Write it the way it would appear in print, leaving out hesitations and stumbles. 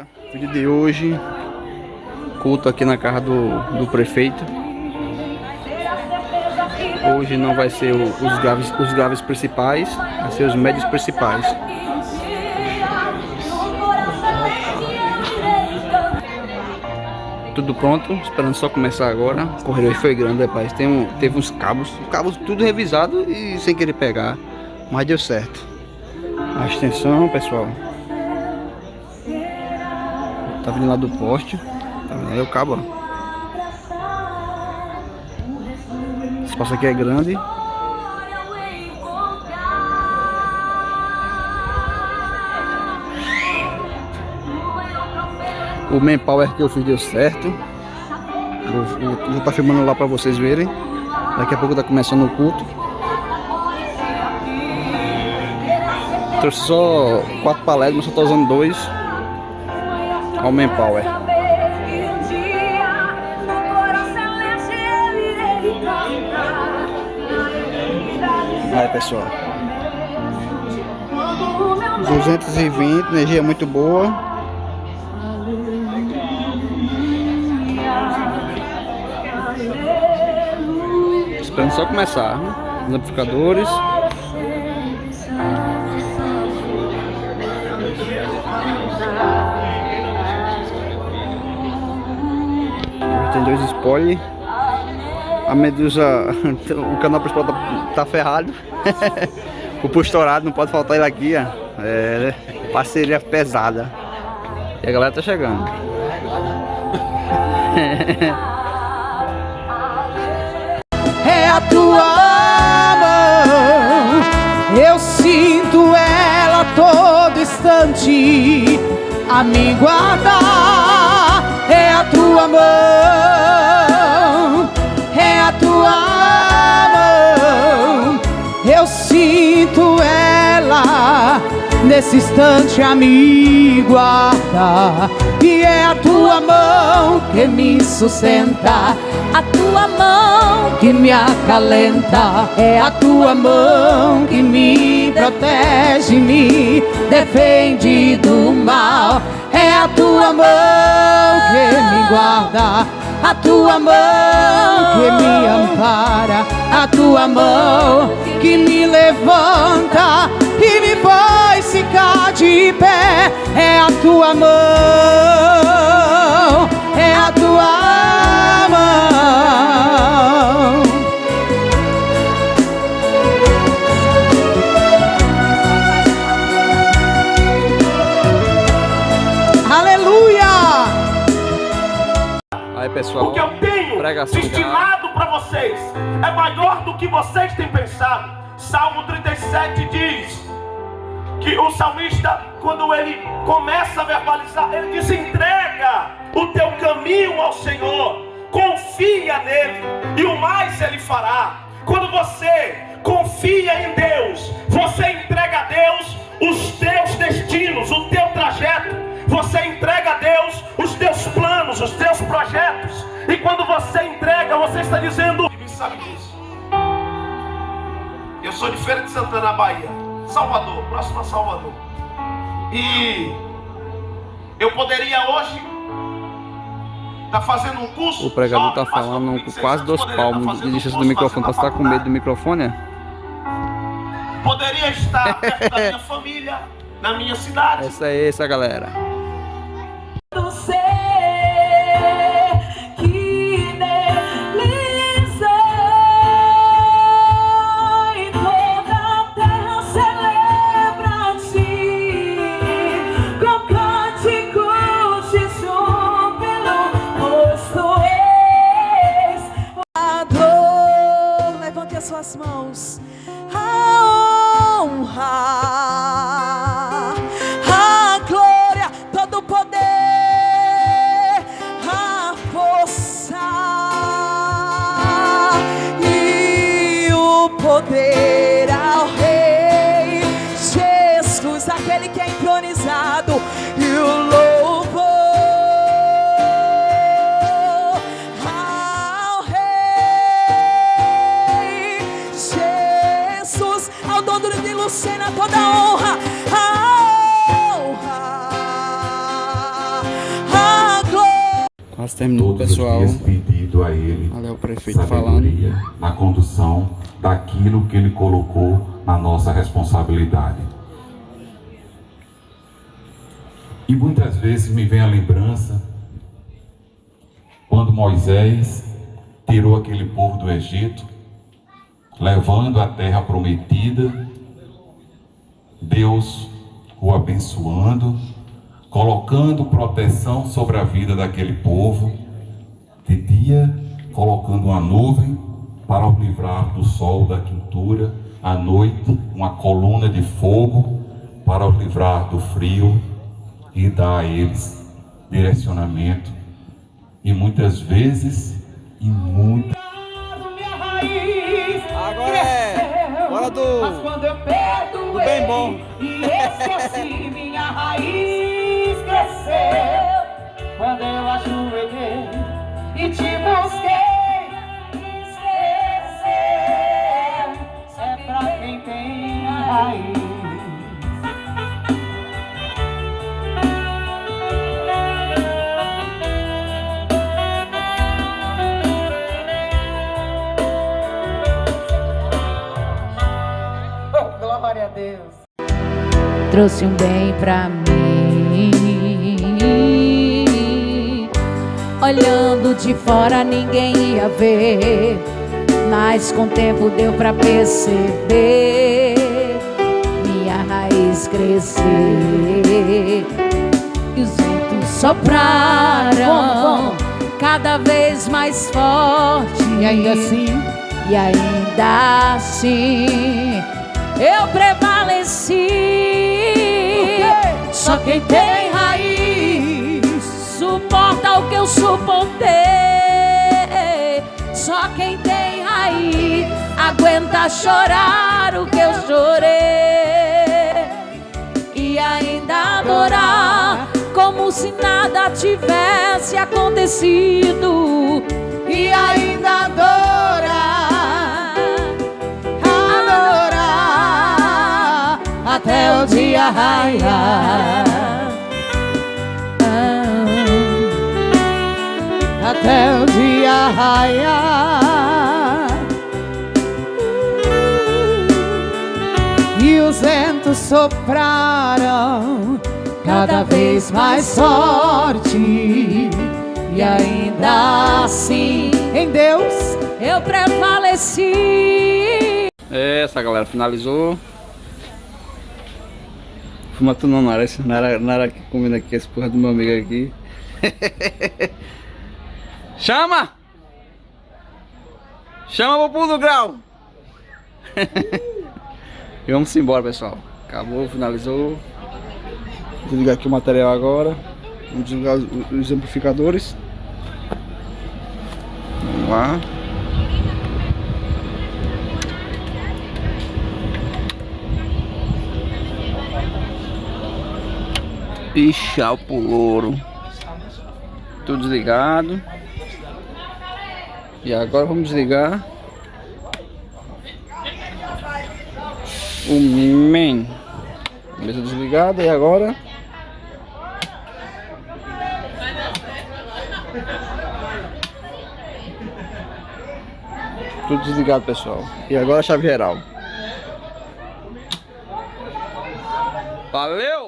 galera, vídeo de hoje, culto aqui na casa do prefeito. Hoje não vai ser os graves principais, vai ser os médios principais. Tudo pronto, esperando só começar agora. O correio foi grande, rapaz. Teve uns cabos tudo revisado e sem querer pegar, mas deu certo. A extensão, pessoal. Tá vindo lá do poste. Tá vendo aí o cabo, ó. Esse espaço aqui é grande. O manpower que eu fiz deu certo. Vou estar filmando lá pra vocês verem. Daqui a pouco tá começando o culto. Trouxe só 4 paletes, mas só tô usando 2 ao manpower. Aí, pessoal, 220, energia muito boa. Esperando só começar, né? Os amplificadores. Tem 2 spoilers. A Medusa, o canal principal tá ferrado. O pulso estourado, não pode faltar ele aqui, ó. É, parceria pesada. E a galera tá chegando. É a tua mão, eu sinto ela todo instante a me guardar. É a tua mão, é a tua mão, eu sinto ela nesse instante a me guardar. E é a tua mão que me sustenta, a tua mão que me acalenta, é a tua mão que me protege, me defende do mal. É a tua mão que me guarda, a tua mão que me ampara, a tua mão que me levanta e me faz ficar de pé. É a tua mão, é a tua mão. Aleluia! Aí, pessoal, o que eu tenho pregação destinado para vocês é maior do que vocês têm pensado. Salmo 37 diz que o salmista, quando ele começa a verbalizar, ele diz: entrega o teu caminho ao Senhor, confia nele e o mais ele fará. Quando você confia em Deus, você entrega a Deus os teus destinos, o teu trajeto. Você entrega a Deus os teus planos, os teus projetos. E quando você entrega, você está dizendo: ninguém sabe disso. Eu sou de Feira de Santana, Bahia, Salvador, próximo a Salvador. E eu poderia hoje estar fazendo um curso. O pregador tá falando com quase 2 palmos de distância do microfone. Você tá com medo do microfone, é? Poderia estar perto da minha família, na minha cidade. Essa é essa, galera. Você que delícia, e toda a terra celebra-te com cânticos de júbilo, pois tu és Ador. Levante as suas mãos. A honra, a glória Quase terminou, todos pessoal. os dias pedido a Ele Olha o prefeito falando. sabedoria na condução daquilo que Ele colocou na nossa responsabilidade. E muitas vezes me vem a lembrança quando Moisés tirou aquele povo do Egito, levando a terra prometida, Deus o abençoando, colocando proteção sobre a vida daquele povo, de dia colocando uma nuvem para o livrar do sol da quentura, à noite uma coluna de fogo para o livrar do frio e dar a eles direcionamento. E muitas vezes, Agora é hora do bem bom. E esqueci, minha raiz cresceu. Quando eu ajoelhei e te busquei, esquecer é pra quem tem raiz. Glória a Deus. Trouxe um bem pra mim. Olhando de fora ninguém ia ver, mas com o tempo deu pra perceber. Minha raiz crescer e os ventos sopraram cada vez mais forte. E ainda assim eu prevaleci. Só quem tem raiz suporta o que eu suportei. Só quem tem raiz aguenta chorar o que eu chorei. E ainda adorar como se nada tivesse acontecido. E ainda adorar até o dia raiar. Até o dia raiar. E os ventos sopraram cada vez mais forte. E ainda assim em Deus eu prevaleci. Essa galera finalizou. Fumatu não era aqui comendo aqui esse porra do meu amigo aqui. Chama! Chama pro pulo do grau! E vamos embora, pessoal. Acabou, finalizou. Vou desligar aqui o material agora. Vamos desligar os amplificadores. Vamos lá. E tchau pro louro. Tudo desligado. E agora vamos desligar o main. Mesa desligada. E agora tudo desligado, pessoal. E agora a chave geral. Valeu!